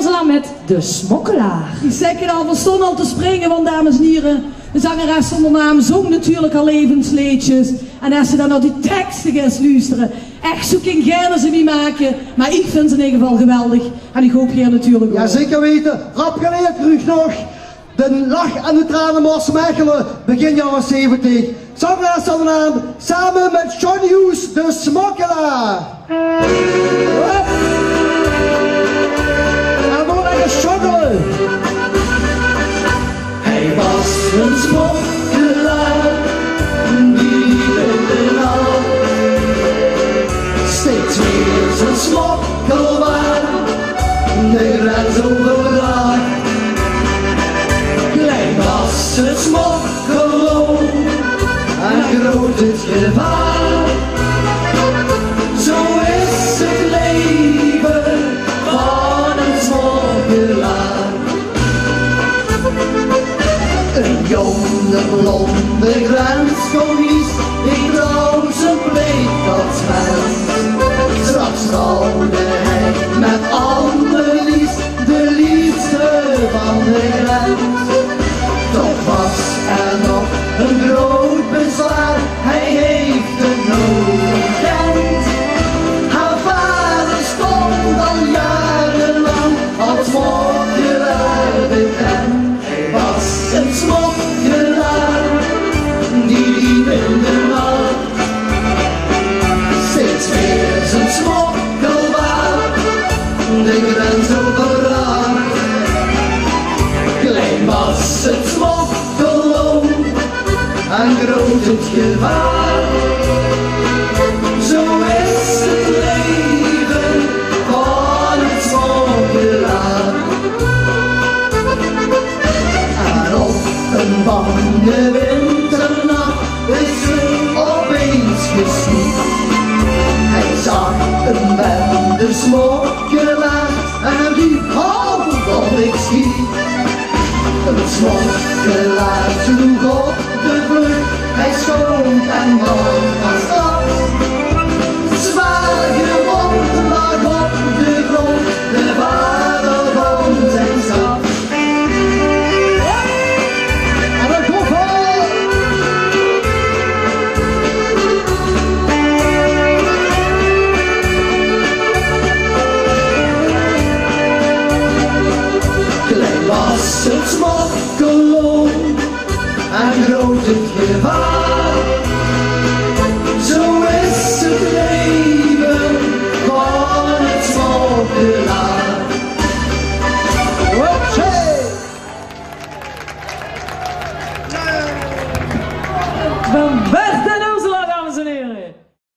Rosela met De Smokkelaar. Die zeker al van stond al te springen, want dames en heren, de zangeres zonder naam zong natuurlijk al levensliedjes. En als ze dan naar die teksten gaat luisteren, echt zo kan gerne ze niet maken. Maar ik vind ze in ieder geval geweldig. En ik hoop hier natuurlijk ook. Ja, zeker weten. Rap geleerd terug nog. De lach en de tranen Mars Mechelen, begin jaren 70. Zangeres zonder naam, samen met John Hughes, De Smokkelaar. En dan lekker schokkelen. Hij was een smokkelaar, die in de nacht steeds weer zijn smokkelwaar de grens overbracht. Klein was het smokkelloon en groot het gevaar. Zo is het leven van een smokkelaar. Een jonge blonde grenscommies, die trouw zijn plicht als mens. Straks trouwde hij met Annelies, de liefste van de grens. Toch was er nog een groot bezwaar, hij heeft het nooit gekend. Haar vader stond al jarenlang als smokkelaar bekend. Hij was een smokkelaar, die liep in de nacht steeds weer zijn smokkelwaar de grens overbracht. Klein was het smokkelloon en groot het gevaar. Zo is het leven van het smokkelaar. En op een bange winternacht is er opeens geschied. Hij zag een bende smokkelaars en riep: halt of ik schiet. Een smokkelaar sloeg op de vlucht, hij schoot en wou van stad. Zwaar gewond lag op de grond, de vader van zijn stad. En een koffer! Klein was het smokkelloon en groot het gevaar. Zo is het leven van het smokkelaar. Hey!